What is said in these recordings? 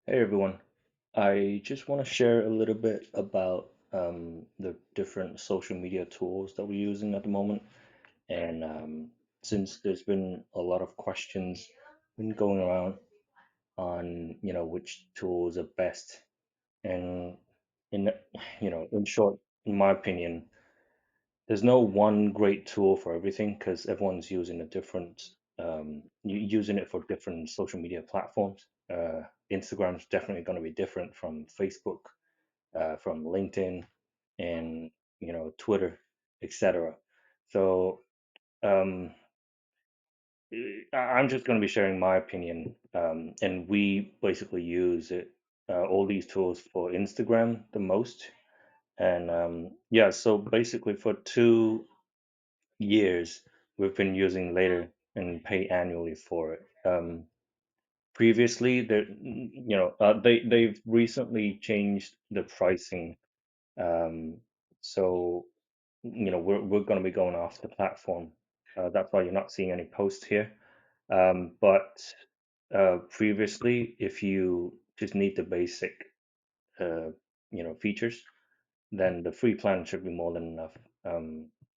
Hey everyone. I just want to share a little bit about the different social media tools that we're using at the moment. And since there's been a lot of questions been going around on, which tools are best. And in, in short, in my opinion, there's no one great tool for everything because everyone's using a different, using it for different social media platforms. Instagram is definitely going to be different from Facebook, from LinkedIn, and Twitter, etc. So um, I'm just going to be sharing my opinion, and we basically use it, all these tools for Instagram the most. And yeah, so basically for 2 years we've been using Later and pay annually for it. Previously, they've recently changed the pricing. So we're going to be going off the platform. That's why you're not seeing any posts here. But previously, if you just need the basic, uh, features, then the free plan should be more than enough.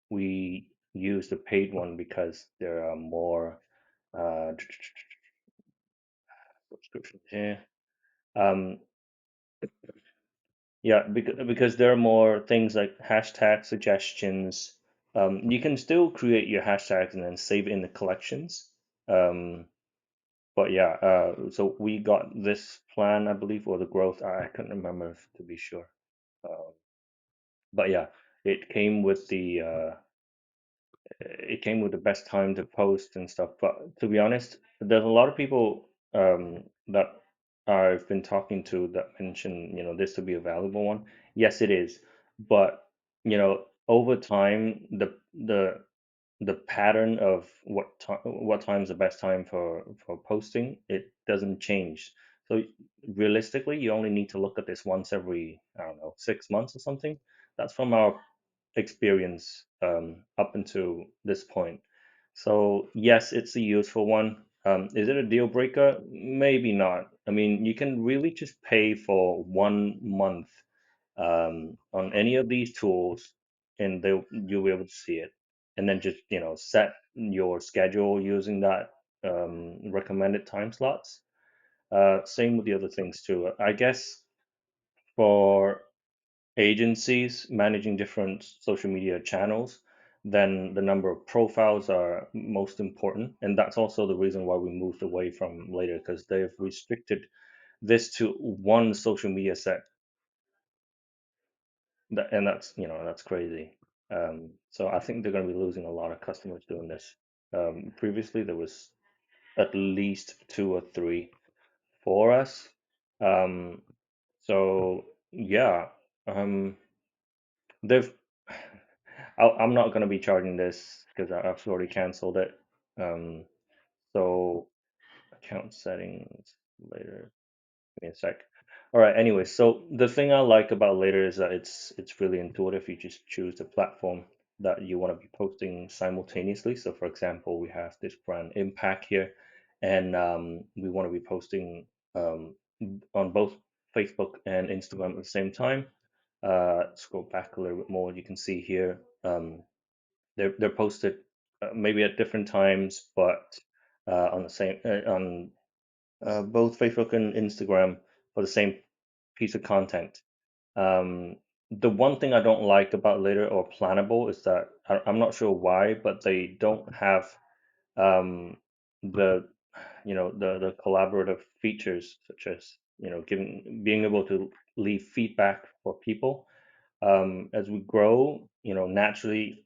We use the paid one because there are more uh, subscriptions here. Um, Yeah, because there are more things like hashtag suggestions. You can still create your hashtags and then save it in the collections. Um, but yeah, so we got this plan, I believe, or the growth. I couldn't remember to be sure. Uh, but yeah, it came with the best time to post and stuff. But to be honest, there's a lot of people that I've been talking to that mention, this to be a valuable one. Yes, it is, but over time, the pattern of what time's the best time for posting, it doesn't change. So realistically, you only need to look at this once every, I don't know, 6 months or something. That's from our experience up until this point. So yes, it's a useful one. Is it a deal breaker? Maybe not. I mean, you can really just pay for 1 month on any of these tools, and you'll be able to see it, and then just set your schedule using that recommended time slots. Same with the other things too. I guess for agencies managing different social media channels, then the number of profiles are most important. And that's also the reason why we moved away from Later, because they've restricted this to one social media set. And that's crazy. So I think they're going to be losing a lot of customers doing this. Previously, there was at least two or three for us. Um, so yeah, um, they've I'm not going to be charging this because I've already canceled it. Um, so account settings Later. Give me a sec. All right. Anyway, so the thing I like about Later is that it's really intuitive. You just choose the platform that you want to be posting simultaneously. So, for example, we have this brand Impact here, and we want to be posting um, on both Facebook and Instagram at the same time. Scroll back a little bit more. You can see here. They're posted maybe at different times, but on the same on both Facebook and Instagram for the same piece of content. Um, the one thing I don't like about Later or Planable is that I'm not sure why, but they don't have um, the the collaborative features such as giving being able to leave feedback for people. As we grow, naturally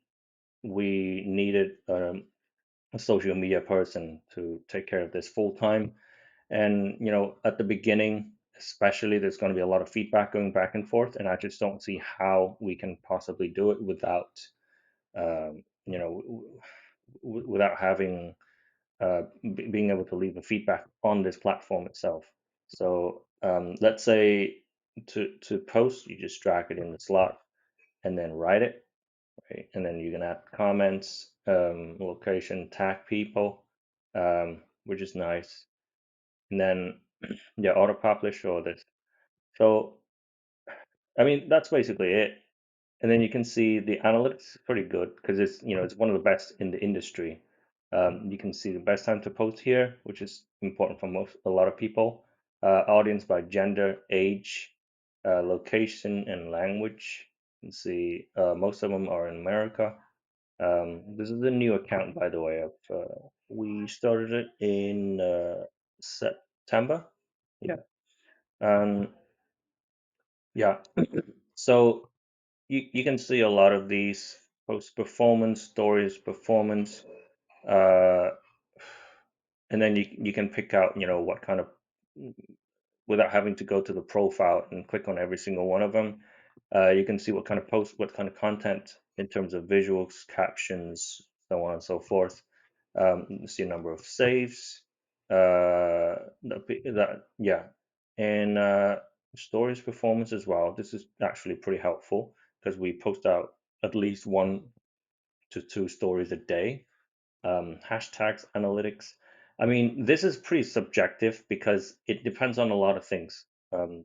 we needed a social media person to take care of this full time. And at the beginning, especially, there's going to be a lot of feedback going back and forth, and I just don't see how we can possibly do it without, without having being able to leave a feedback on this platform itself. So let's say to post, you just drag it in the slot and then write it, right? And then you can add comments, location, tag people, which is nice. And then Yeah, auto publish or this. So I mean, that's basically it. And then you can see the analytics is pretty good because it's one of the best in the industry. You can see the best time to post here, which is important for a lot of people. Audience by gender, age, location, and language. You can see most of them are in America. This is a new account, by the way. We started it in September. Yeah. Um, yeah. So you can see a lot of these post performance stories, performance, uh, and then you can pick out what kind of without having to go to the profile and click on every single one of them. You can see what kind of post, what kind of content in terms of visuals, captions, so on and so forth. You see a number of saves, yeah, and stories performance as well. This is actually pretty helpful because we post out at least 1 to 2 stories a day. Hashtags, analytics. I mean, this is pretty subjective because it depends on a lot of things.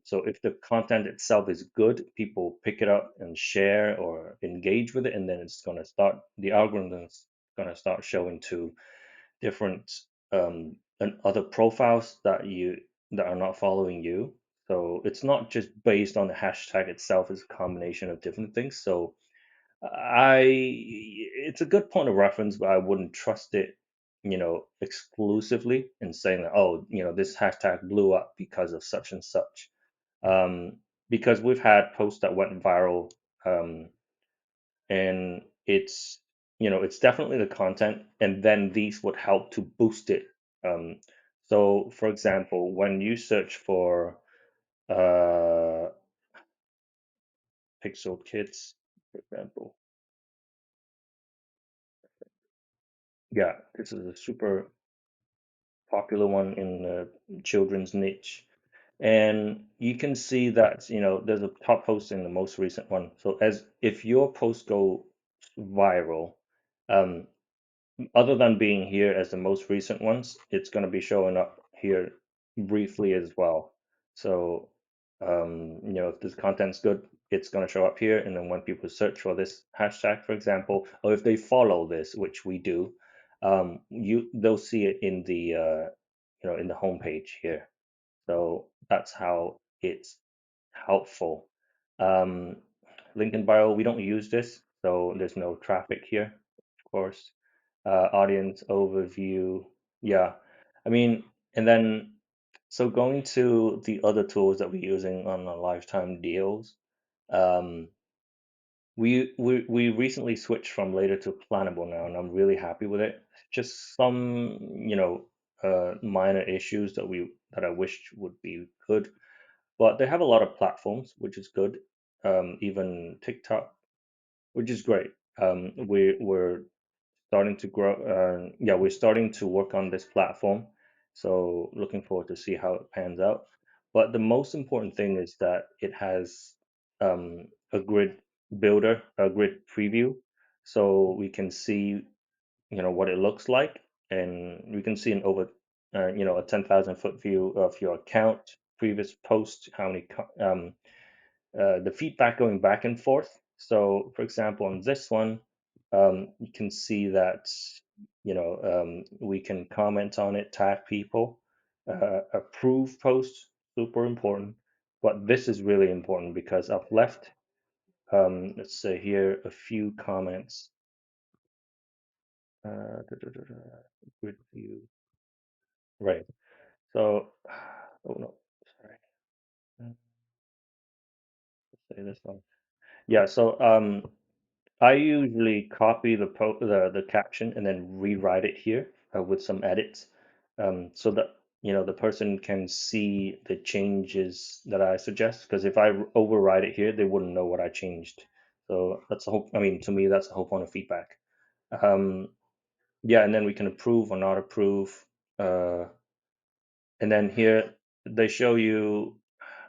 So if the content itself is good, people pick it up and share or engage with it, and then the algorithm's gonna start showing to different and other profiles that are not following you. So it's not just based on the hashtag itself; it's a combination of different things. So I it's a good point of reference, but I wouldn't trust it, exclusively in saying that, oh, this hashtag blew up because of such and such. Um, because we've had posts that went viral, um, and it's definitely the content, and then these would help to boost it. Um, so, for example, when you search for uh, Pixel Kids, for example, yeah, this is a super popular one in the children's niche. And you can see that, there's a top post in the most recent one. So as if your posts go viral, um, other than being here as the most recent ones, it's going to be showing up here briefly as well. So, if this content's good, it's going to show up here. And then when people search for this hashtag, for example, or if they follow this, which we do, they'll see it in the homepage here. So that's how it's helpful. Um, link in bio, we don't use this, so there's no traffic here, of course. Audience overview, yeah. I mean, and then so going to the other tools that we're using on the lifetime deals, um, we recently switched from later to Planable now, and I'm really happy with it. Just some, minor issues that I wished would be good, but they have a lot of platforms, which is good. Even TikTok, which is great. We're starting to grow. Yeah, we're starting to work on this platform. So looking forward to see how it pans out. But the most important thing is that it has a grid builder, a grid preview, so we can see what it looks like, and we can see an over a 10,000 foot view of your account, previous post, how many the feedback going back and forth. So, for example, on this one, you can see that we can comment on it, tag people, approve posts, super important. But this is really important because I've left, let's say here, a few comments. Grid view, right? So, oh no, sorry. Let's say this one. Yeah. So, I usually copy the caption and then rewrite it here with some edits, so that the person can see the changes that I suggest. Because if I override it here, they wouldn't know what I changed. So that's the whole. I mean, to me, that's the whole point of feedback. Um, yeah, and then we can approve or not approve. Uh, and then here they show you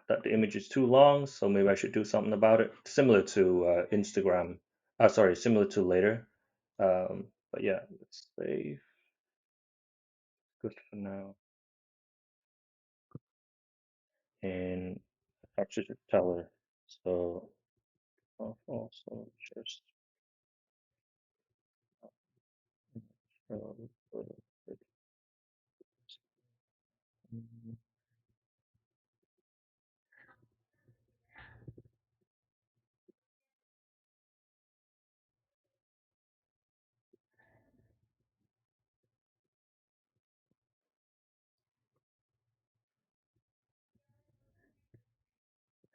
that the image is too long, so maybe I should do something about it. Similar to Instagram. Sorry, similar to later. But yeah, let's say good for now. and capture teller. So I'll also just show it.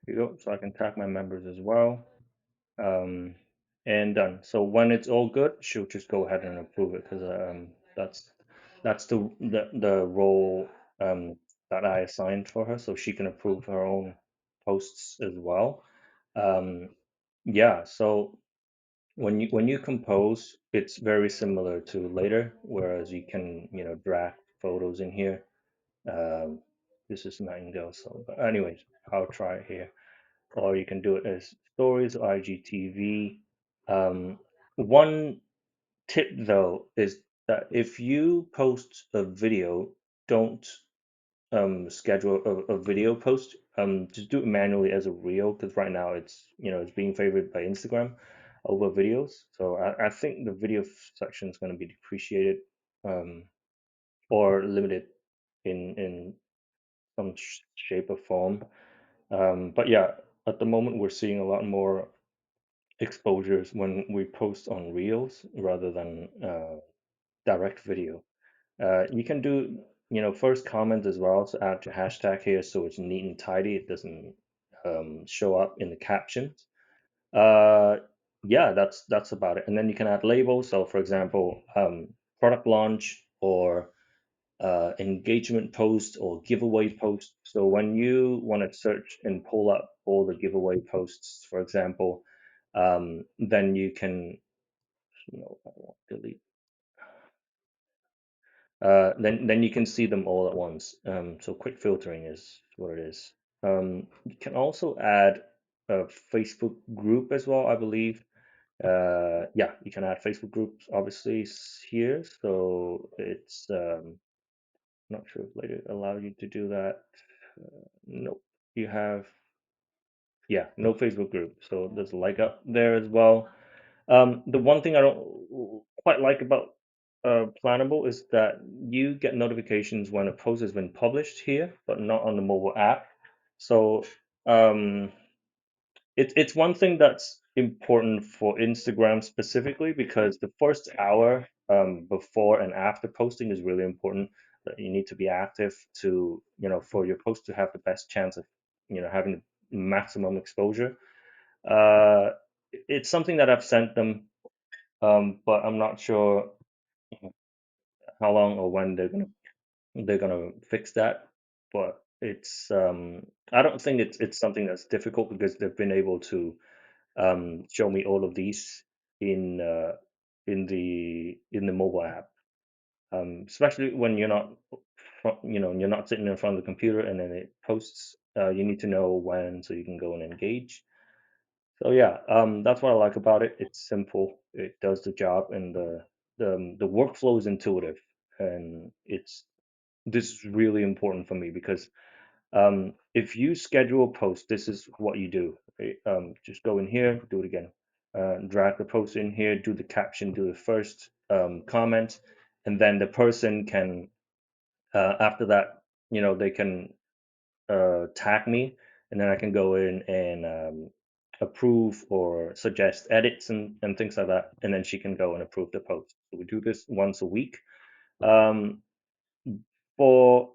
Here you go. So I can tag my members as well. Um, and done. So when it's all good, she'll just go ahead and approve it because that's that's the role that I assigned for her, so she can approve her own posts as well. Um, yeah. So when you compose, it's very similar to later, whereas you can drag photos in here. Um, this is Nightingale, so but anyways, I'll try it here, or you can do it as stories or IGTV. One tip though is that if you post a video, don't schedule a video post. Just do it manually as a reel because right now it's being favored by Instagram over videos. So I think the video section is going to be depreciated um, or limited in some shape or form. But yeah, at the moment we're seeing a lot more exposures when we post on Reels rather than direct video. You can do, first comment as well to add your hashtag here so it's neat and tidy. It doesn't show up in the captions. Uh, yeah, that's about it. And then you can add labels. So, for example, product launch or engagement post or giveaway post. So when you want to search and pull up all the giveaway posts, for example, then you can, I won't delete. Then you can see them all at once. So quick filtering is what it is. You can also add a Facebook group as well, I believe. Yeah, you can add Facebook groups obviously here. So it's not sure if later allow you to do that. Nope. You have, yeah, no Facebook group. So there's a like up there as well. The one thing I don't quite like about Planable is that you get notifications when a post has been published here, but not on the mobile app. So um, it's one thing that's important for Instagram specifically because the first hour before and after posting is really important. That you need to be active to, for your post to have the best chance of, having the maximum exposure. Uh, it's something that I've sent them, but I'm not sure how long or when they're gonna fix that. But it's I don't think it's something that's difficult because they've been able to show me all of these in uh, in the mobile app. Especially when you're not sitting in front of the computer and then it posts. You need to know when so you can go and engage. So yeah, that's what I like about it. It's simple. It does the job, and the workflow is intuitive, and this is really important for me because if you schedule a post, this is what you do. Right? Just go in here, do it again. Drag the post in here, do the caption, do the first comment, and then the person can after that, they can tag me, and then I can go in and approve or suggest edits and things like that, and then she can go and approve the post. So we do this once a week. Um, for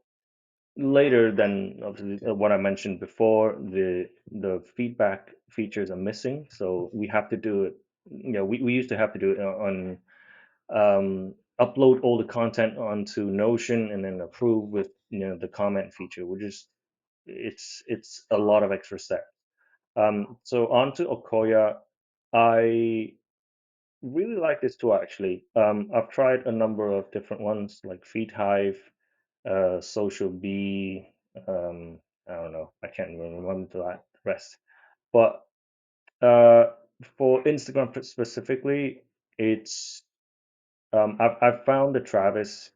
later than obviously what I mentioned before, the feedback features are missing, so we have to do it. We used to have to do it on upload all the content onto Notion and then approve with the comment feature, which is it's a lot of extra steps. So on to Ocoya. I really like this tool actually. I've tried a number of different ones like FeedHive, Social Bee. I don't know. I can't even remember the rest. But uh, for Instagram specifically, it's I've found the Travis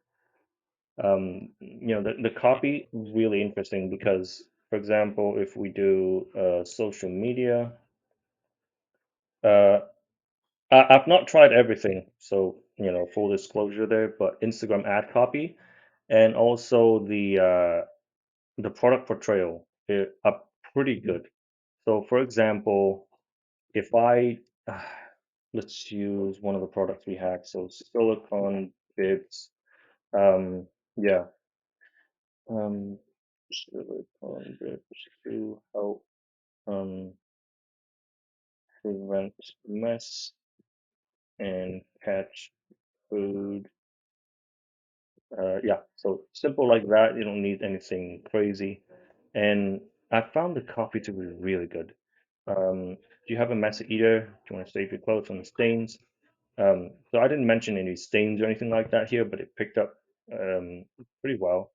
the copy really interesting because For example, if we do social media, uh, I've not tried everything, so full disclosure there, but Instagram ad copy and also the product portrayal are pretty good. So, for example, if I let's use one of the products we had, so silicone bibs, um, yeah, um, silicone bibs to help um, prevent mess and catch food. Yeah, so simple like that. You don't need anything crazy. And I found the coffee to be really good. Do you have a messy eater? Do you want to save your clothes on the stains? So I didn't mention any stains or anything like that here, but it picked up pretty well.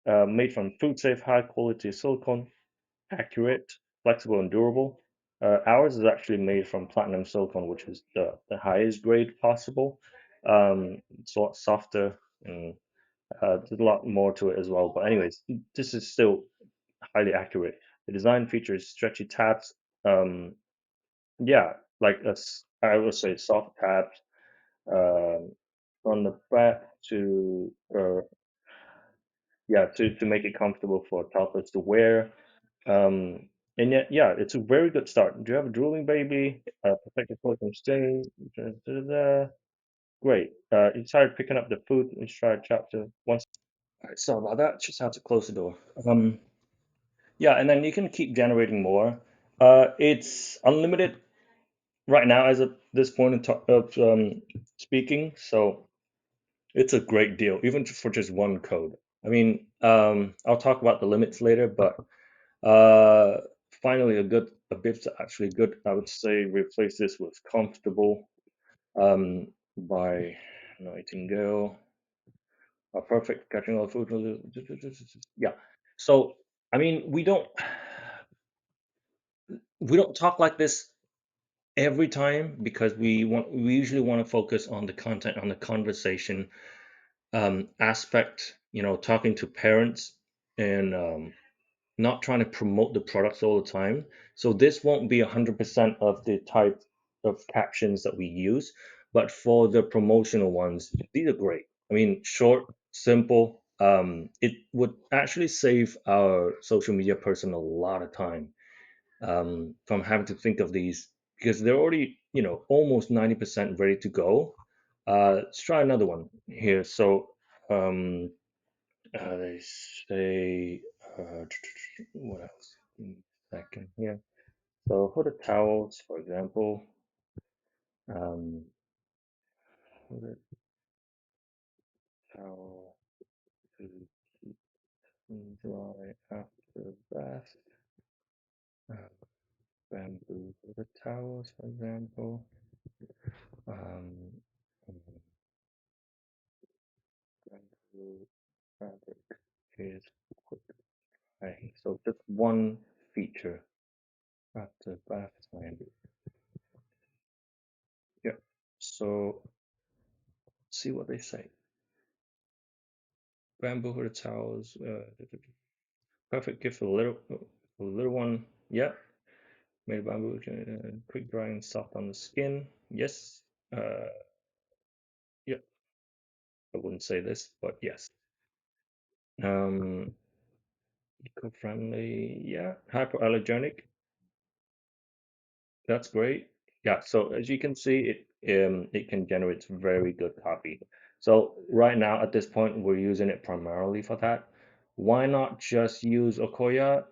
Made from food safe, high quality silicone, accurate, flexible, and durable. Ours is actually made from platinum silicone, which is the highest grade possible. It's a lot softer and there's a lot more to it as well. But anyways, this is still highly accurate. The design features stretchy tabs. Um, yeah, like I would say soft tabs on the back to yeah to make it comfortable for toddlers to wear. Um, and yet, yeah, it's a very good start. Do you have a drooling baby? Protect the foot from stain. Da, da, da, da. Great. You started picking up the food. Let's try chapter one. All right, sorry about that. Just had to close the door. Yeah, and then you can keep generating more. It's unlimited right now as of this point of speaking, so it's a great deal, even for just one code. I mean, I'll talk about the limits later, but uh, finally, a bit actually good. I would say replace this with comfortable by Nightingale. Perfect catching all food. Yeah. So I mean, we don't talk like this every time because we usually want to focus on the content, on the conversation aspect. Talking to parents and not trying to promote the products all the time. So this won't be 100% of the type of captions that we use, but for the promotional ones, these are great. I mean, short, simple. It would actually save our social media person a lot of time from having to think of these because they're already, almost 90% ready to go. Let's try another one here. So um, they say, what else? Second here. So for the towels, for example, um, hooded towel to keep them dry after bath. Uh, bamboo for the towels, for example. Um, bamboo fabric is quick drying. So just one feature after bath time. Yeah. So see what they say. Bamboo hooded towels, perfect gift for the little one. Yeah, made of bamboo, quick drying, soft on the skin. Yes. Uh, yeah, I wouldn't say this, but yes. Um, eco-friendly. Yeah, hypoallergenic. That's great. Yeah. So as you can see, it can generate very good copy. So right now at this point, we're using it primarily for that. Why not just use Ocoya?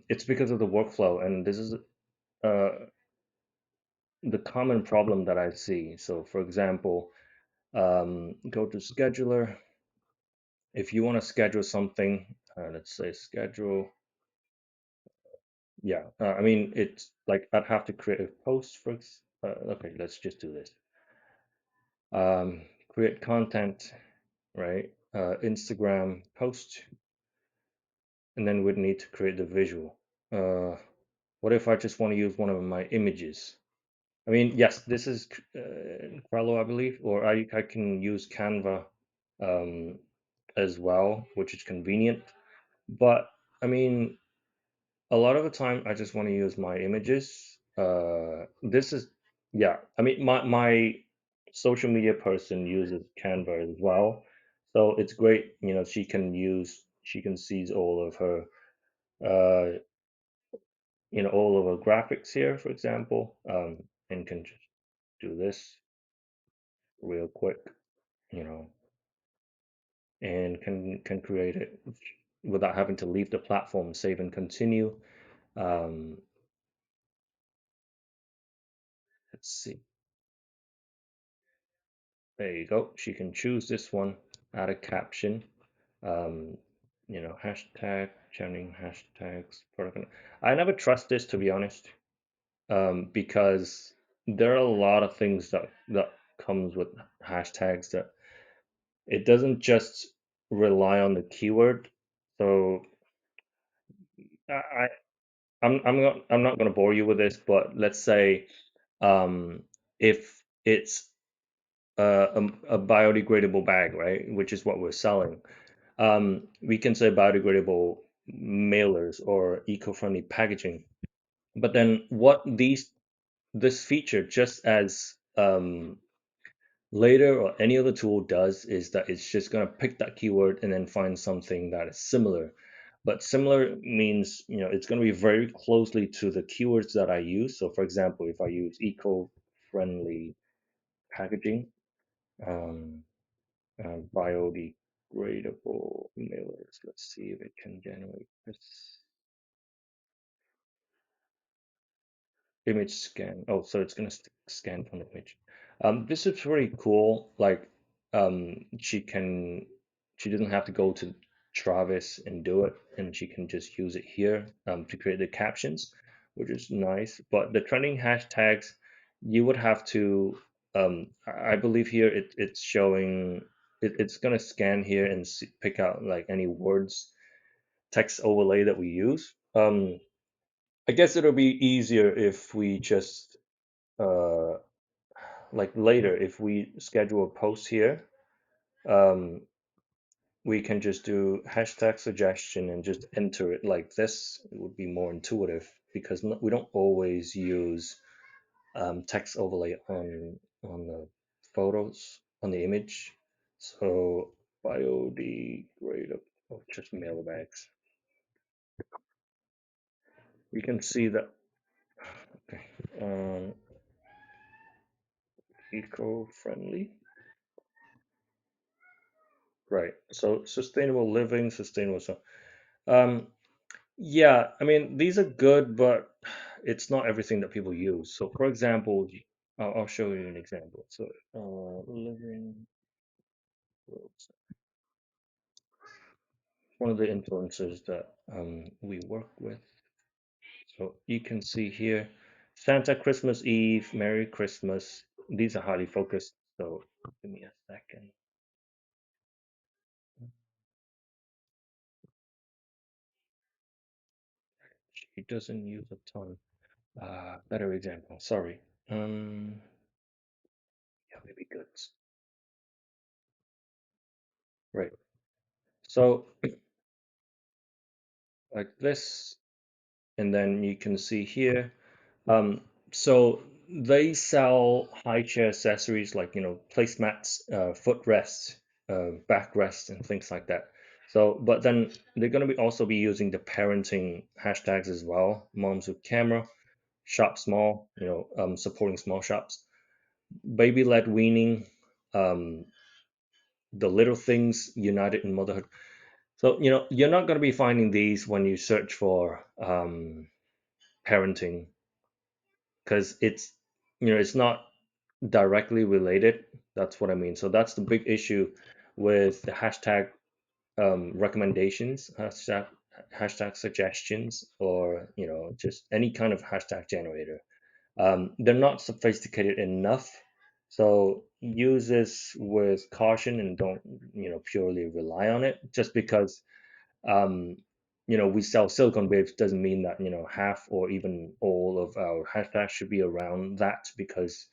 It's because of the workflow, and this is uh, the common problem that I see. So, for example, go to scheduler. If you want to schedule something, let's say schedule. Yeah, I mean, it's like I'd have to create a post for, okay, let's just do this. Create content, right? Instagram post, and then we'd need to create the visual. What if I just want to use one of my images? I mean, yes, this is Trello, I believe, or I can use Canva um, as well, which is convenient. But I mean, A lot of the time I just want to use my images. This is, yeah, I mean, my social media person uses Canva as well. So it's great, she can see all of her, uh, all of her graphics here, for example, and can just do this real quick, you know, and can create it without having to leave the platform, save and continue. Um, let's see. There you go. She can choose this one, add a caption, um, hashtag, chanting hashtags. I never trust this, to be honest, because there are a lot of things that comes with hashtags that it doesn't just rely on the keyword. So I, I I'm not going to bore you with this, but let's say, if it's a biodegradable bag, right, which is what we're selling, we can say biodegradable mailers or eco-friendly packaging. But then what this feature, just as later or any other tool does, is that it's just going to pick that keyword and then find something that is similar. But similar means, it's going to be very closely to the keywords that I use. So for example, if I use eco-friendly packaging, um, biodegradable mailers. Let's see if it can generate this image scan. Oh, so it's gonna scan from the image. This is pretty cool. Like, she doesn't have to go to Travis and do it, and she can just use it here, to create the captions, which is nice. But the trending hashtags, you would have to, I believe here it's showing, it's gonna scan here and pick out like any words, text overlay that we use. I guess it'll be easier if we just, uh, like later, if we schedule a post here, um, we can just do hashtag suggestion and just enter it like this. It would be more intuitive because we don't always use, text overlay on the photos, on the image. So biodegradable, oh, just mailbags. We can see that. Okay. Eco-friendly. Right. So sustainable living, sustainable. So, um, yeah, I mean, these are good, but it's not everything that people use. So, for example, I'll show you an example. So, living worlds, one of the influencers that, we work with. So you can see here, Santa Christmas Eve, Merry Christmas. These are highly focused. So give me a second. She doesn't use a ton. Better example. Sorry. Yeah, maybe goods. Right. So like this, and then you can see here. Um, so they sell high chair accessories like, placemats, footrests, backrests, and things like that. So, but then they're going to be also be using the parenting hashtags as well. Moms with camera, shop small, supporting small shops, baby-led weaning, um, the little things united in motherhood. So, you're not going to be finding these when you search for, parenting, because it's not directly related. That's what I mean. So that's the big issue with the hashtag, recommendations, hashtag suggestions, or just any kind of hashtag generator. They're not sophisticated enough. So use this with caution and don't purely rely on it. Just because, um, we sell silicone waves doesn't mean that half or even all of our hashtags should be around that, because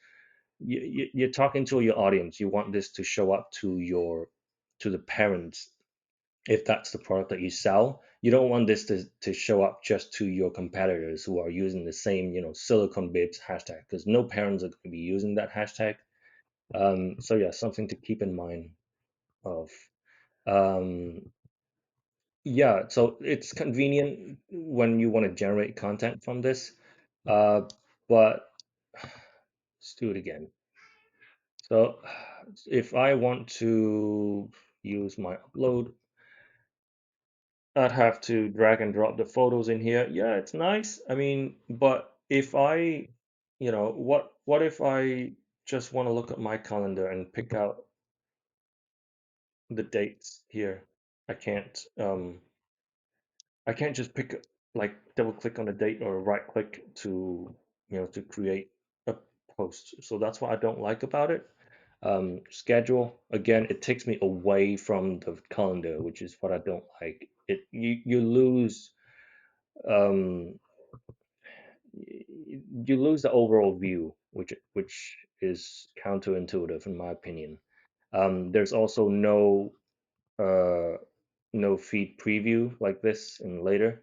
you're talking to your audience. You want this to show up to the parents. If that's the product that you sell, you don't want this to show up just to your competitors who are using the same, silicon bibs hashtag, because no parents are going to be using that hashtag. So yeah, something to keep in mind of. Um, yeah, so it's convenient when you want to generate content from this. Uh, but let's do it again. So if I want to use my upload, I'd have to drag and drop the photos in here. Yeah, it's nice. I mean, but if I, what if I just want to look at my calendar and pick out the dates here? I can't. I can't just pick like double click on a date or right click to create a post. So that's what I don't like about it. Schedule, again, it takes me away from the calendar, which is what I don't like. You lose um you lose the overall view, which is counterintuitive in my opinion. There's also uh, no feed preview like this in later.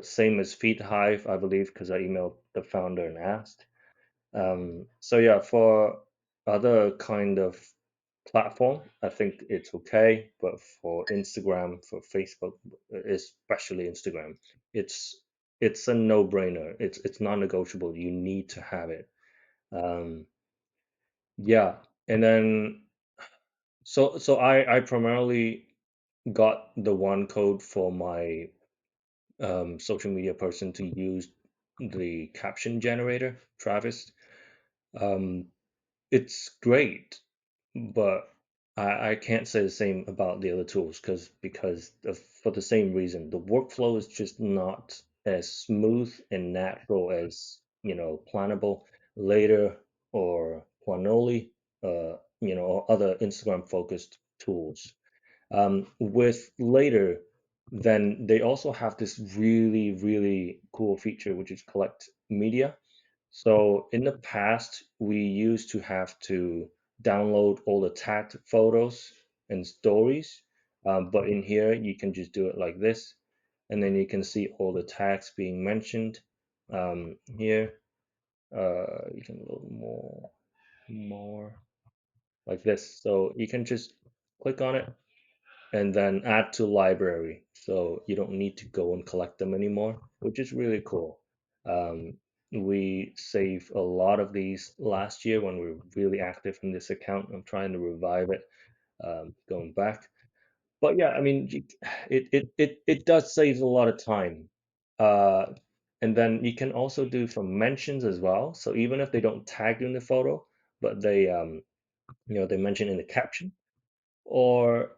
Same as Feed Hive, I believe, because I emailed the founder and asked. So yeah, for other kind of platform, I think it's okay, but for Instagram, for Facebook, especially Instagram, it's it's a no-brainer. It's non-negotiable. You need to have it. Um, yeah, and then so I primarily got the one code for my social media person to use the caption generator, Travis. Um, it's great, but I can't say the same about the other tools for the same reason. The workflow is just not as smooth and natural as, Planable, Later, or Planoli, or other Instagram focused tools. With Later, then they also have this really, really cool feature, which is collect media. So in the past, we used to have to download all the tagged photos and stories, but in here you can just do it like this, and then you can see all the tags being mentioned. Here, you can load more like this. So you can just click on it and then add to library. So you don't need to go and collect them anymore, which is really cool. Um, we saved a lot of these last year when we were really active in this account. I'm trying to revive it, going back. But yeah, I mean, it does save a lot of time. Uh, and then you can also do some mentions as well. So even if they don't tag you in the photo, but they mention in the caption, or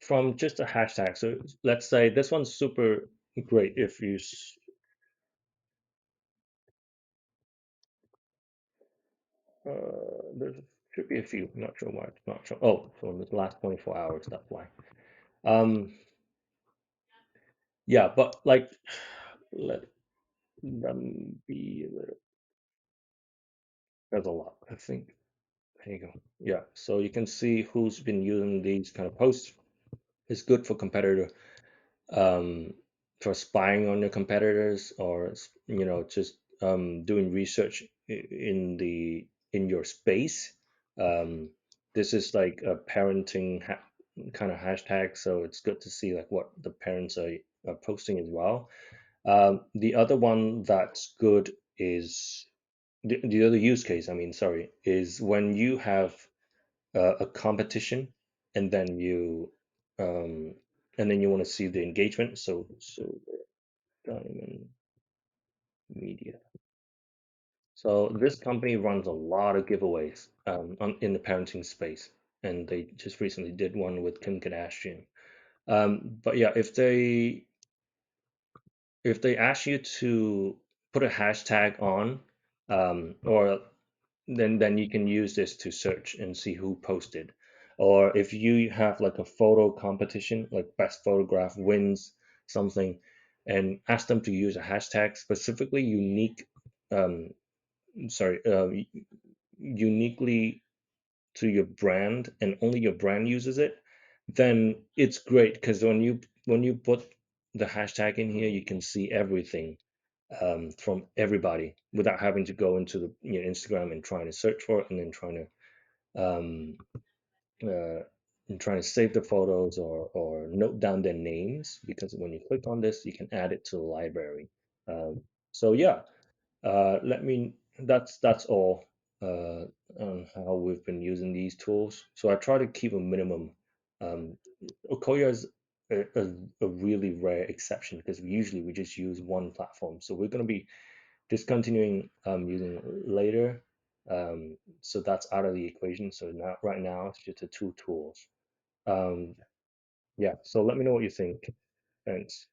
from just a hashtag. So let's say this one's super great if there should be a few, not sure why it's not sure. Oh, so in the last 24 hours, that's why. Um, yeah, but like, let them be a little, there's a lot, I think. There you go. Yeah, so you can see who's been using these kind of posts. It's good for competitor um, for spying on your competitors, or just doing research in your space. Um, this is like a parenting kind of hashtag, so it's good to see like what the parents are posting as well. The other one that's good is the other use case, I mean, sorry, is when you have a competition, and then you um, want to see the engagement. So Diamond Media. So this company runs a lot of giveaways in the parenting space, and they just recently did one with Kim Kardashian. But yeah, if they ask you to put a hashtag on, or then you can use this to search and see who posted. Or if you have like a photo competition, like best photograph wins something, and ask them to use a hashtag specifically unique, um, sorry, uniquely to your brand, and only your brand uses it, then it's great because when you put the hashtag in here, you can see everything from everybody without having to go into the Instagram and trying to search for it and then um, uh, trying to save the photos or note down their names, because when you click on this, you can add it to the library. So yeah, let me. That's all uh, on how we've been using these tools. So I try to keep a minimum. Um, Okoya is a really rare exception because usually we just use one platform. So we're going to be discontinuing using later. So that's out of the equation. So now, right now, it's just the two tools. Um, yeah. So let me know what you think. Thanks.